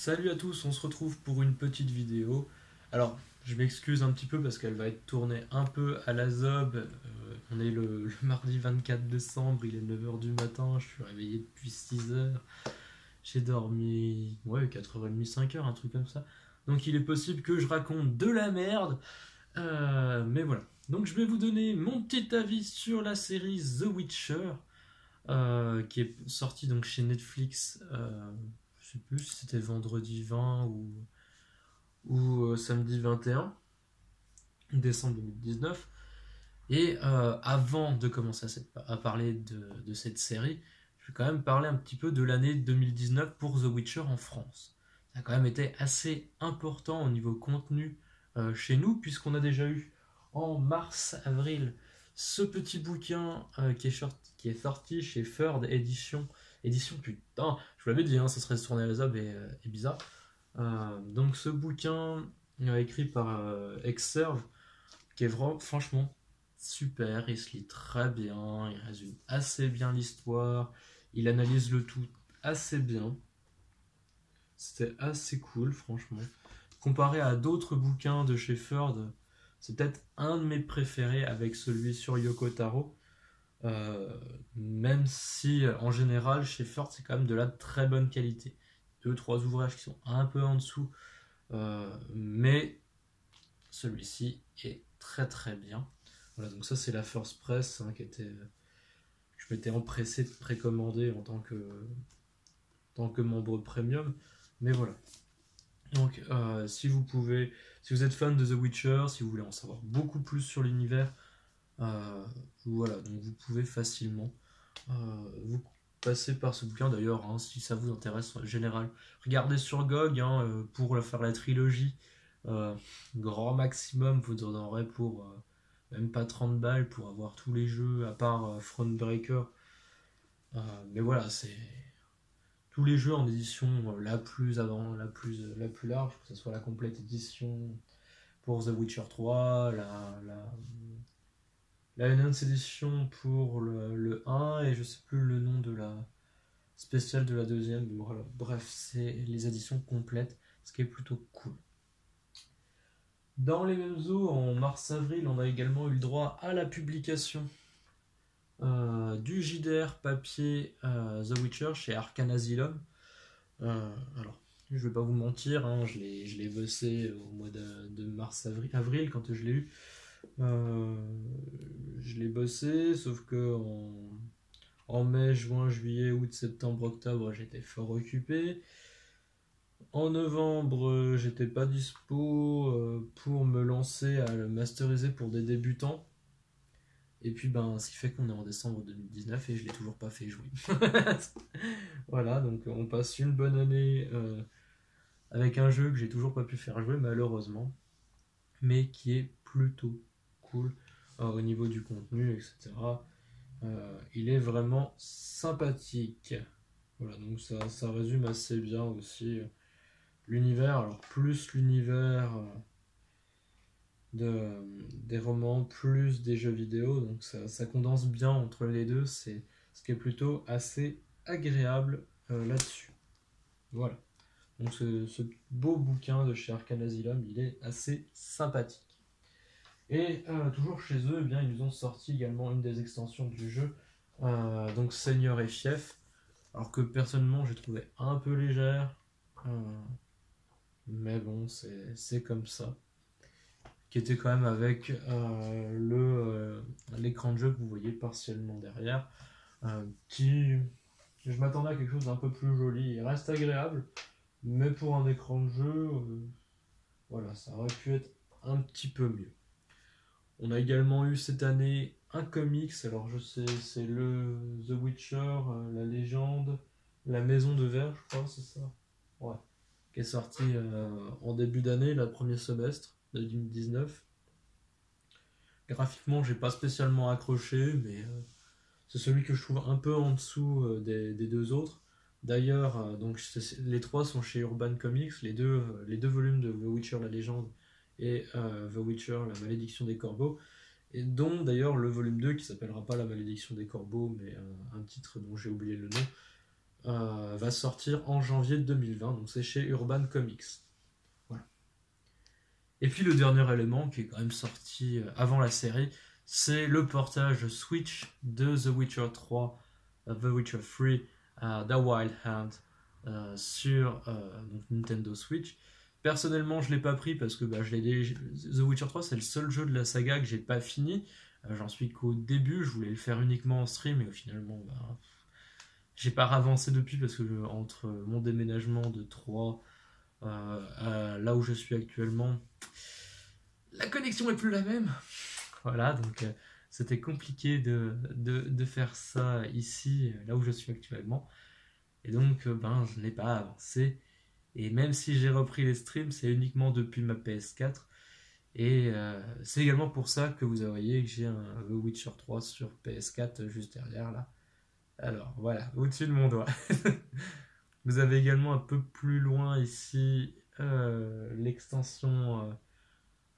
Salut à tous, on se retrouve pour une petite vidéo. Alors, je m'excuse un petit peu parce qu'elle va être tournée un peu à la zob. On est le mardi 24 décembre, il est 9 h du matin, je suis réveillé depuis 6 h. J'ai dormi 4h30, 5 h, un truc comme ça. Donc il est possible que je raconte de la merde. Mais voilà. Donc je vais vous donner mon petit avis sur la série The Witcher, qui est sortie donc chez Netflix. Je sais plus si c'était vendredi 20 ou samedi 21 décembre 2019. Et avant de commencer à parler de cette série, je vais quand même parler un petit peu de l'année 2019 pour The Witcher en France. Ça a quand même été assez important au niveau contenu chez nous, puisqu'on a déjà eu en mars-avril ce petit bouquin qui est sorti chez Third Edition. Édition, putain, je vous l'avais dit, hein, ça serait tourné à la zob et bizarre. Donc ce bouquin écrit par Exserve, qui est vraiment, franchement super, il se lit très bien, il résume assez bien l'histoire, il analyse le tout assez bien. C'était assez cool, franchement. Comparé à d'autres bouquins de chez Ford, c'est peut-être un de mes préférés avec celui sur Yoko Taro. Même si en général chez Ford c'est quand même de la très bonne qualité. Deux, trois ouvrages qui sont un peu en dessous, mais celui-ci est très très bien. Voilà, donc ça c'est la First Press, hein, je m'étais empressé de précommander en tant que membre premium. Mais voilà. Donc si vous êtes fan de The Witcher, si vous voulez en savoir beaucoup plus sur l'univers, voilà, donc vous pouvez facilement vous passer par ce bouquin. D'ailleurs, hein, si ça vous intéresse en général, regardez sur GOG, hein, pour faire la trilogie. Euh, Grand maximum, vous en aurez pour même pas 30 balles pour avoir tous les jeux, à part Thronebreaker. Mais voilà, c'est tous les jeux en édition la plus avant, la plus large, que ce soit la complète édition pour The Witcher 3, la Enhanced Edition pour le 1, et je sais plus le nom de la spéciale de la deuxième. Mais voilà. Bref, c'est les éditions complètes, ce qui est plutôt cool. Dans les mêmes eaux, en mars-avril, on a également eu le droit à la publication du JDR papier The Witcher chez Arcane Asylum. Alors, je vais pas vous mentir, hein, je l'ai bossé au mois de mars-avril quand je l'ai eu. Je l'ai bossé, sauf que en mai, juin, juillet, août, septembre, octobre, j'étais fort occupé. En novembre, j'étais pas dispo pour me lancer à le masteriser pour des débutants. Et puis, ben, ce qui fait qu'on est en décembre 2019 et je l'ai toujours pas fait jouer. Voilà, donc on passe une bonne année avec un jeu que j'ai toujours pas pu faire jouer, malheureusement, mais qui est plutôt cool au niveau du contenu, etc. Il est vraiment sympathique. Voilà, donc ça résume assez bien aussi l'univers. Alors, plus l'univers des romans, plus des jeux vidéo, donc ça condense bien entre les deux, c'est ce qui est plutôt assez agréable là-dessus. Voilà. Donc ce beau bouquin de chez Arcane Asylum, il est assez sympathique. Et toujours chez eux, eh bien, ils nous ont sorti également une des extensions du jeu, donc Seigneur et Fief, alors que personnellement j'ai trouvé un peu légère, mais bon, c'est comme ça. Qui était quand même avec l'écran de jeu que vous voyez partiellement derrière, qui, je m'attendais à quelque chose d'un peu plus joli. Il reste agréable, mais pour un écran de jeu, voilà, ça aurait pu être un petit peu mieux. On a également eu cette année un comics, alors je sais, c'est le The Witcher, la légende, la maison de verre, je crois, c'est ça. Ouais. Qui est sorti en début d'année, le premier semestre de 2019. Graphiquement, j'ai pas spécialement accroché, mais c'est celui que je trouve un peu en dessous des deux autres. D'ailleurs, donc les trois sont chez Urban Comics, les deux volumes de The Witcher la légende et The Witcher la malédiction des corbeaux, et dont d'ailleurs le volume 2 qui s'appellera pas la malédiction des corbeaux, mais un titre dont j'ai oublié le nom, va sortir en janvier 2020, donc c'est chez Urban Comics. Voilà. Et puis le dernier élément qui est quand même sorti avant la série, c'est le portage Switch de The Witcher 3, The Witcher 3, The Wild Hunt sur donc Nintendo Switch. Personnellement, je l'ai pas pris parce que The Witcher 3, c'est le seul jeu de la saga que j'ai pas fini. J'en suis qu'au début, je voulais le faire uniquement en stream et finalement, j'ai pas avancé depuis parce que entre mon déménagement de 3 à là où je suis actuellement, la connexion est plus la même. Voilà, donc c'était compliqué de faire ça ici, là où je suis actuellement. Et donc, je n'ai pas avancé. Et même si j'ai repris les streams, c'est uniquement depuis ma PS4. Et c'est également pour ça que vous voyez que j'ai un The Witcher 3 sur PS4 juste derrière là. Alors voilà, au-dessus de mon doigt. Vous avez également un peu plus loin ici l'extension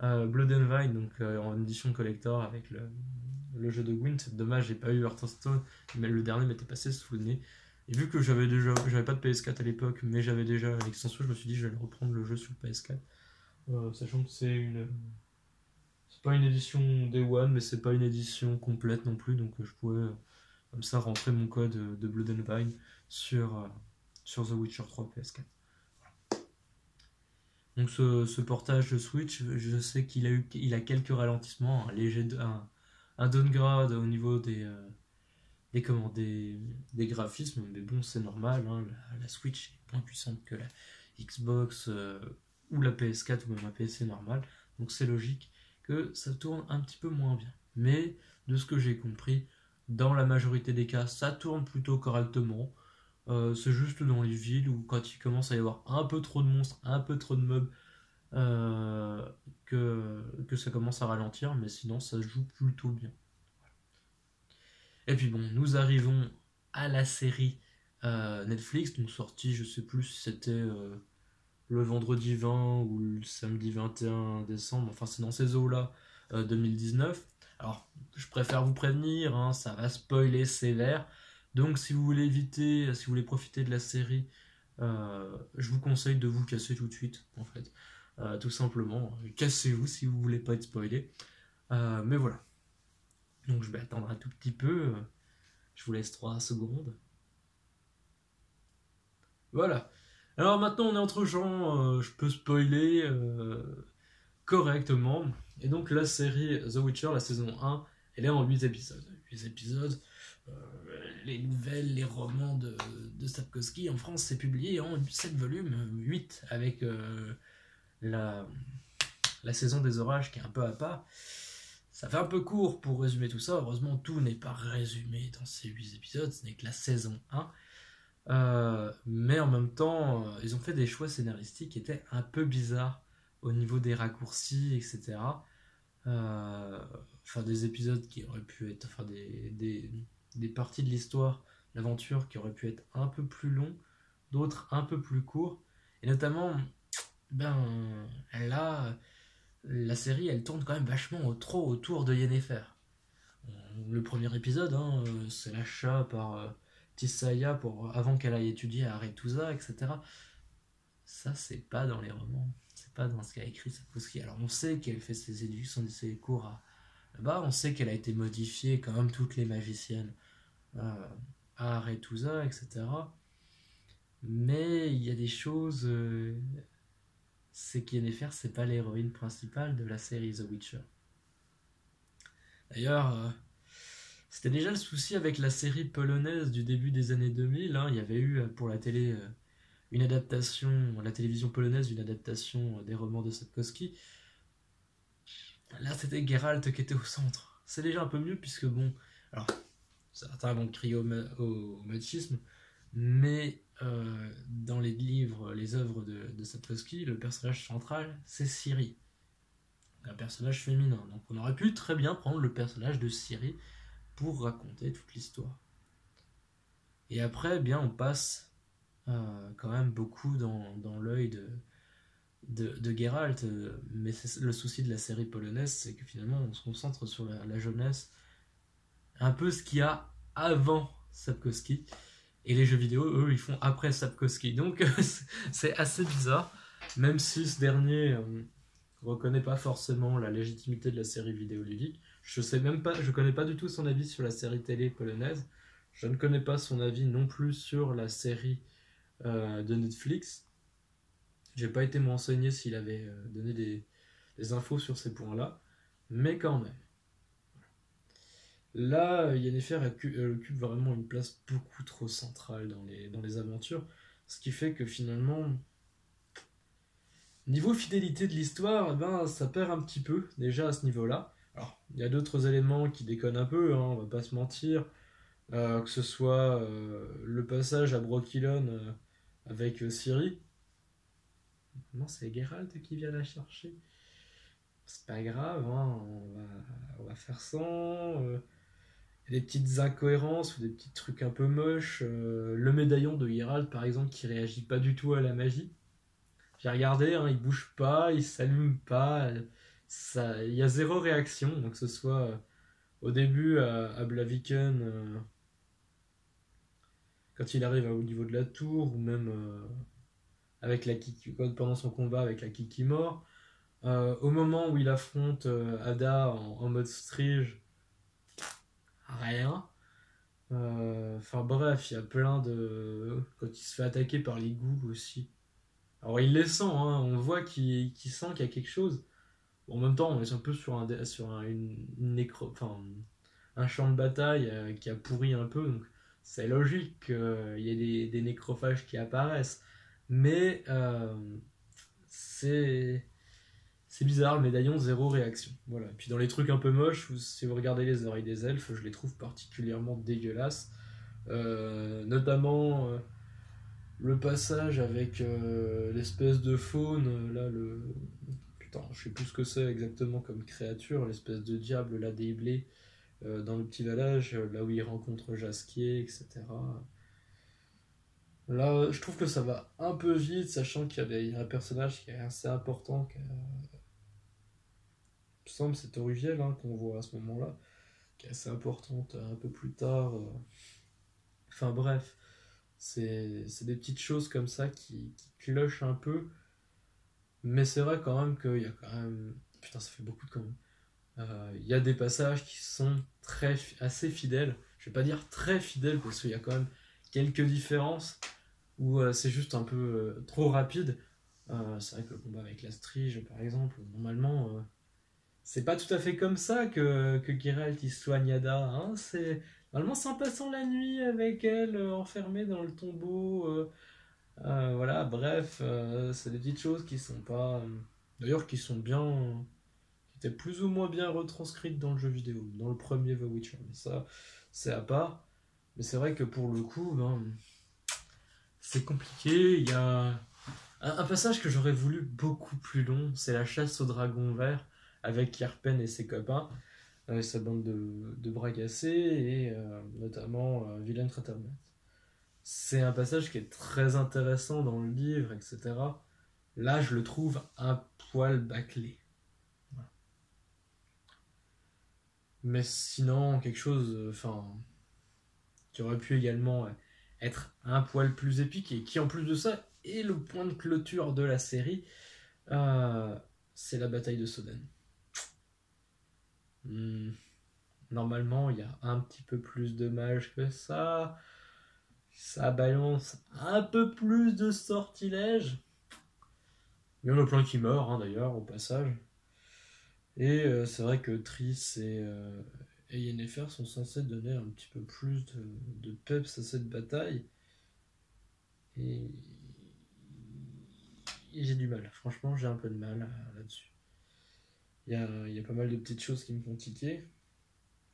Blood and Vine, donc en édition collector avec le jeu de Gwent. Dommage, j'ai pas eu Hearthstone, mais le dernier m'était passé sous le nez. Et vu que j'avais pas de PS4 à l'époque, mais j'avais déjà l'extension, je me suis dit je vais reprendre le jeu sur PS4. Sachant que c'est pas une édition Day One, mais c'est pas une édition complète non plus, donc je pouvais comme ça rentrer mon code de Blood and Vine sur The Witcher 3 PS4. Donc ce portage de Switch, je sais qu'il a quelques ralentissements, un downgrade au niveau des graphismes, mais bon, c'est normal, hein, la Switch est moins puissante que la Xbox ou la PS4 ou même la PC normale, donc c'est logique que ça tourne un petit peu moins bien. Mais de ce que j'ai compris, dans la majorité des cas, ça tourne plutôt correctement. C'est juste dans les villes où quand il commence à y avoir un peu trop de monstres, un peu trop de mobs, que ça commence à ralentir, mais sinon ça se joue plutôt bien. Et puis bon, nous arrivons à la série Netflix, donc sortie, je sais plus si c'était le vendredi 20 ou le samedi 21 décembre, enfin c'est dans ces eaux-là, 2019. Alors, je préfère vous prévenir, hein, ça va spoiler sévère. Donc si vous voulez éviter, si vous voulez profiter de la série, je vous conseille de vous casser tout de suite, en fait. Tout simplement, cassez-vous si vous voulez pas être spoilé. Mais voilà. Donc je vais attendre un tout petit peu. Je vous laisse 3 secondes. Voilà. Alors maintenant on est entre gens, je peux spoiler correctement. Et donc la série The Witcher, la saison 1, elle est en 8 épisodes. 8 épisodes. Les nouvelles, les romans de Sapkowski en France, c'est publié en 7 volumes, 8 avec la saison des orages qui est un peu à part. Ça fait un peu court pour résumer tout ça. Heureusement, tout n'est pas résumé dans ces 8 épisodes, ce n'est que la saison 1. Mais en même temps, ils ont fait des choix scénaristiques qui étaient un peu bizarres au niveau des raccourcis, etc. Enfin, des épisodes qui auraient pu être. Enfin, des parties de l'histoire, l'aventure qui auraient pu être un peu plus longs, d'autres un peu plus courts. Et notamment, là, la série, elle tourne quand même vachement trop autour de Yennefer. Le premier épisode, hein, c'est l'achat par Tissaia avant qu'elle aille étudier à Aretusa, etc. Ça, c'est pas dans les romans. C'est pas dans ce qu'a écrit Sapkowski. Alors, on sait qu'elle fait ses cours là-bas. On sait qu'elle a été modifiée, comme toutes les magiciennes, à Aretusa, etc. Mais il y a des choses... c'est qu'Yennefer, c'est pas l'héroïne principale de la série The Witcher. D'ailleurs, c'était déjà le souci avec la série polonaise du début des années 2000. Hein. Il y avait eu pour la télé une adaptation, la télévision polonaise, une adaptation des romans de Sapkowski. Là, c'était Geralt qui était au centre. C'est déjà un peu mieux puisque bon, alors certains vont crier au machisme, mais dans les livres, les œuvres de Sapkowski, le personnage central, c'est Ciri, un personnage féminin. Donc on aurait pu très bien prendre le personnage de Ciri pour raconter toute l'histoire. Et après, on passe quand même beaucoup dans l'œil de Geralt, mais le souci de la série polonaise, c'est que finalement on se concentre sur la jeunesse, un peu ce qu'il y a avant Sapkowski, Et les jeux vidéo, eux, ils font après Sapkowski. Donc c'est assez bizarre, même si ce dernier reconnaît pas forcément la légitimité de la série vidéoludique. Je sais même pas, je connais pas du tout son avis sur la série télé polonaise. Je ne connais pas son avis non plus sur la série de Netflix. J'ai pas été me renseigner s'il avait donné des infos sur ces points-là, mais quand même. Là, Yennefer occupe vraiment une place beaucoup trop centrale dans les aventures, ce qui fait que finalement, niveau fidélité de l'histoire, eh ben, ça perd un petit peu déjà à ce niveau-là. Alors, il y a d'autres éléments qui déconnent un peu, hein, on va pas se mentir, que ce soit le passage à Brokilon avec Ciri. Non, c'est Geralt qui vient la chercher. C'est pas grave, hein, on va faire sans. Des petites incohérences ou des petits trucs un peu moches. Le médaillon de Geralt, par exemple, qui réagit pas du tout à la magie. J'ai regardé, hein, il bouge pas, il s'allume pas. Il y a zéro réaction, donc que ce soit au début à Blaviken, quand il arrive au niveau de la tour, ou même avec la Kiki, pendant son combat avec la Kikimor. Au moment où il affronte Ada en mode Strige, rien. Enfin bref, il y a plein de... Quand il se fait attaquer par les ghouls aussi. Alors il les sent, hein, on voit qu'il sent qu'il y a quelque chose. Bon, en même temps, on est un peu une enfin, un champ de bataille qui a pourri un peu, donc c'est logique qu'il y ait des nécrophages qui apparaissent. Mais c'est bizarre, le médaillon, zéro réaction. Voilà. Et puis dans les trucs un peu moches, si vous regardez les oreilles des elfes, je les trouve particulièrement dégueulasses. Notamment le passage avec l'espèce de faune, là, le. Putain, je sais plus ce que c'est exactement comme créature, l'espèce de diable, là, des blés, dans le petit village, là où il rencontre Jasquier, etc. Là, je trouve que ça va un peu vite, sachant qu'il y a un personnage qui est assez important, qui me semble c'est Oruviel hein, qu'on voit à ce moment-là, qui est assez importante un peu plus tard. Enfin bref, c'est des petites choses comme ça qui clochent un peu, mais c'est vrai quand même qu'il y a quand même... Putain, ça fait beaucoup de quand même. Il y a des passages qui sont assez fidèles. Je vais pas dire très fidèles parce qu'il y a quand même quelques différences où c'est juste un peu trop rapide. C'est vrai que le combat avec la Strige, par exemple, normalement, c'est pas tout à fait comme ça que Geralt il soigne Ada. Hein. Normalement, c'est en passant la nuit avec elle, enfermée dans le tombeau. Voilà, bref, c'est des petites choses qui sont pas. D'ailleurs, qui sont bien. Qui étaient plus ou moins bien retranscrites dans le jeu vidéo, dans le premier The Witcher. Mais ça, c'est à part. Mais c'est vrai que pour le coup, ben, c'est compliqué. Il y a un passage que j'aurais voulu beaucoup plus long, c'est la chasse au dragon vert avec Yerpen et ses copains, avec sa bande de bras cassés et notamment Vilaine Traternet. C'est un passage qui est très intéressant dans le livre, etc. Là, je le trouve un poil bâclé. Voilà. Mais sinon, quelque chose enfin, qui aurait pu également être un poil plus épique et qui, en plus de ça, est le point de clôture de la série, euh, c'est la bataille de Soden. Hmm. Normalement, il y a un petit peu plus de mages que ça. Ça balance un peu plus de sortilèges. Il y en a plein qui meurent, hein, d'ailleurs, au passage. Et c'est vrai que Triss et Yennefer sont censés donner un petit peu plus de peps à cette bataille. Et, et j'ai du mal. Franchement, j'ai un peu de mal là-dessus. Il y a pas mal de petites choses qui me font tiquer.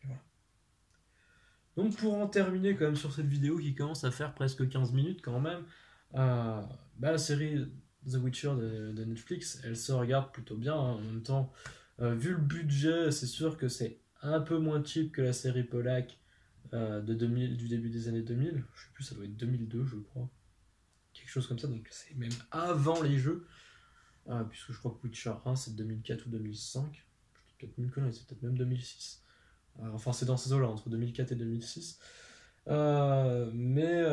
Voilà. Donc pour en terminer quand même sur cette vidéo qui commence à faire presque 15 minutes quand même, la série The Witcher de Netflix, elle se regarde plutôt bien hein, en même temps. Vu le budget, c'est sûr que c'est un peu moins cheap que la série polaque de 2000, du début des années 2000. Je sais plus, ça doit être 2002 je crois. Quelque chose comme ça, donc c'est même avant les jeux. Puisque je crois que Witcher 1 c'est 2004 ou 2005. Je dis peut-être une connerie, c'est peut-être même 2006. Enfin c'est dans ces eaux-là, entre 2004 et 2006. Mais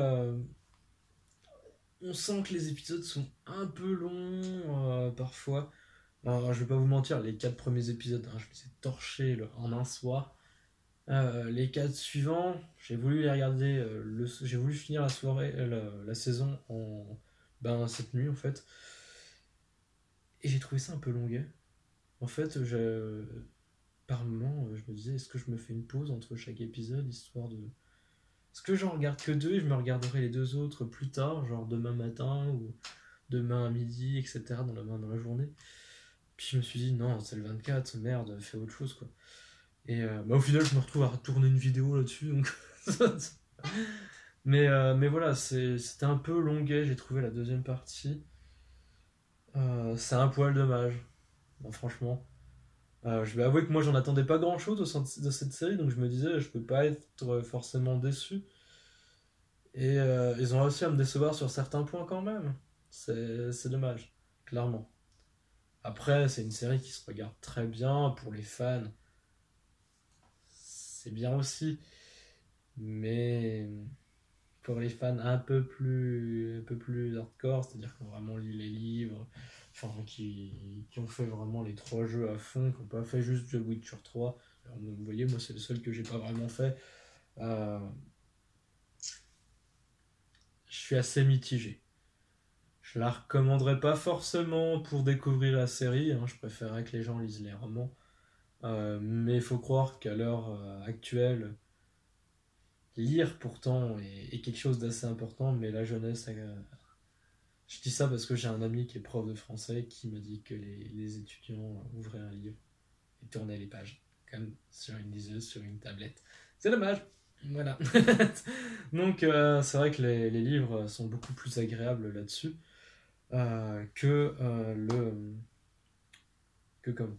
on sent que les épisodes sont un peu longs parfois. Alors, je vais pas vous mentir, les 4 premiers épisodes, hein, je me suis torché en un soir. Les 4 suivants, j'ai voulu les regarder, j'ai voulu finir la soirée, la saison cette nuit en fait. Et j'ai trouvé ça un peu longuet. En fait, par moment, je me disais, est-ce que je me fais une pause entre chaque épisode, histoire de... Est-ce que j'en regarde que 2 et je me regarderai les 2 autres plus tard, genre demain matin ou demain à midi, etc., dans la journée. Puis je me suis dit, non, c'est le 24, merde, fais autre chose, quoi. Et au final, je me retrouve à retourner une vidéo là-dessus, donc... mais voilà, c'était un peu longuet, j'ai trouvé la deuxième partie. C'est un poil dommage, bon, franchement. Je vais avouer que moi, j'en attendais pas grand-chose au sein de cette série, donc je me disais, je peux pas être forcément déçu. Et ils ont réussi à me décevoir sur certains points quand même. C'est dommage, clairement. Après, c'est une série qui se regarde très bien pour les fans. C'est bien aussi. Mais pour les fans un peu plus hardcore, c'est-à-dire qui ont vraiment lu les livres, enfin, qui ont fait vraiment les 3 jeux à fond, qui n'ont pas fait juste The Witcher 3. Alors, vous voyez, moi, c'est le seul que j'ai pas vraiment fait. Euh, je suis assez mitigé. Je la recommanderais pas forcément pour découvrir la série, hein, je préférerais que les gens lisent les romans. Mais il faut croire qu'à l'heure actuelle, lire pourtant est quelque chose d'assez important, mais la jeunesse, je dis ça parce que j'ai un ami qui est prof de français qui me dit que les étudiants ouvraient un livre et tournaient les pages, comme sur une liseuse, sur une tablette. C'est dommage. Voilà. Donc c'est vrai que les livres sont beaucoup plus agréables là-dessus que comment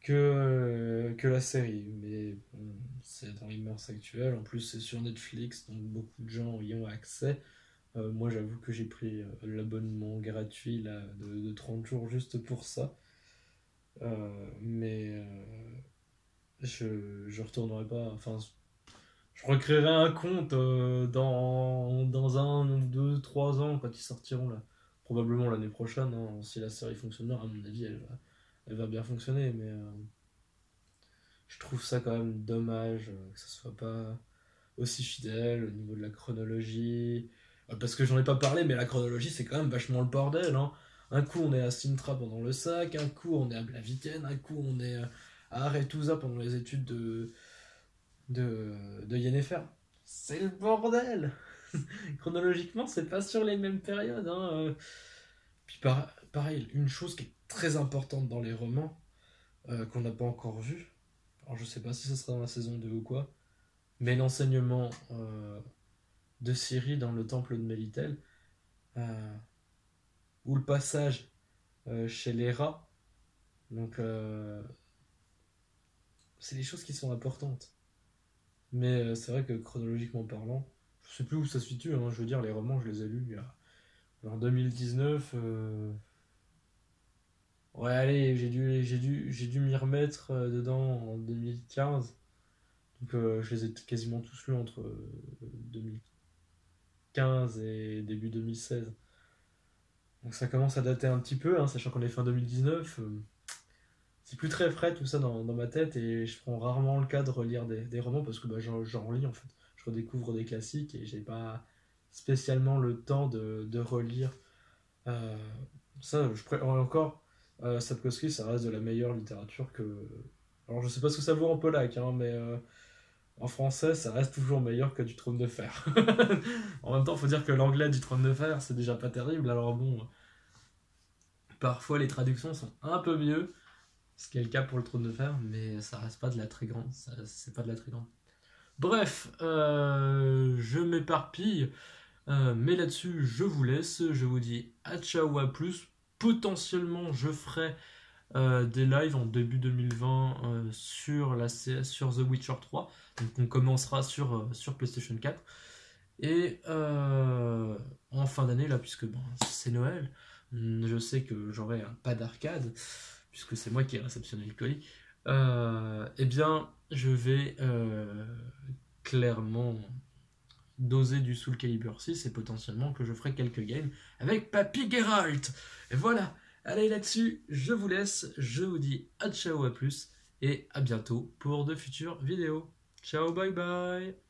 que la série. Mais bon, c'est dans les mœurs actuelles. En plus, c'est sur Netflix, donc beaucoup de gens y ont accès. Moi, j'avoue que j'ai pris l'abonnement gratuit là, de 30 jours juste pour ça. Mais je retournerai pas. Enfin, je recréerai un compte dans 1, 2, 3 ans quand ils sortiront là. Probablement l'année prochaine, hein, si la série fonctionne bien. À mon avis, elle va bien fonctionner, mais je trouve ça quand même dommage que ça soit pas aussi fidèle au niveau de la chronologie. Parce que j'en ai pas parlé, mais la chronologie c'est quand même vachement le bordel, hein. Un coup on est à Sintra pendant le sac, un coup on est à Blaviken, un coup on est à Aretusa pendant les études de Yennefer. C'est le bordel. Chronologiquement, c'est pas sur les mêmes périodes, hein. Puis pareil, une chose qui est très importante dans les romans, qu'on n'a pas encore vu, alors je sais pas si ce sera dans la saison 2 ou quoi, mais l'enseignement de Ciri dans le temple de Mélitel, euh, ou le passage chez les rats, donc c'est des choses qui sont importantes. Mais c'est vrai que chronologiquement parlant, je sais plus où ça se situe, hein, je veux dire, les romans, je les ai lus il y a en 2019. Ouais, allez, j'ai dû m'y remettre dedans en 2015. Donc je les ai quasiment tous lus entre 2015 et début 2016. Donc ça commence à dater un petit peu, hein, sachant qu'on est fin 2019. C'est plus très frais tout ça dans ma tête et je prends rarement le cas de relire des romans parce que bah, j'en lis en fait. Je redécouvre des classiques et j'ai pas spécialement le temps de relire. Euh, Ça, encore, Sapkowski, ça reste de la meilleure littérature que. Alors je sais pas ce que ça vaut en polac, hein, mais en français, ça reste toujours meilleur que du Trône de Fer. En même temps, faut dire que l'anglais du Trône de Fer, c'est déjà pas terrible, alors bon, parfois les traductions sont un peu mieux, ce qui est le cas pour le Trône de Fer, mais ça reste pas de la très grande. C'est pas de la très grande. Bref, je m'éparpille, mais là-dessus, je vous laisse. Je vous dis à ciao, à plus. Potentiellement, je ferai des lives en début 2020 sur The Witcher 3. Donc, on commencera sur PlayStation 4. Et en fin d'année, là, puisque bon, c'est Noël, je sais que j'aurai un pas d'arcade, puisque c'est moi qui ai réceptionné le colis. Eh bien, je vais clairement doser du Soul Calibur 6 et potentiellement que je ferai quelques games avec Papy Geralt. Et voilà, allez là-dessus, je vous laisse, je vous dis à ciao, à plus et à bientôt pour de futures vidéos. Ciao, bye bye.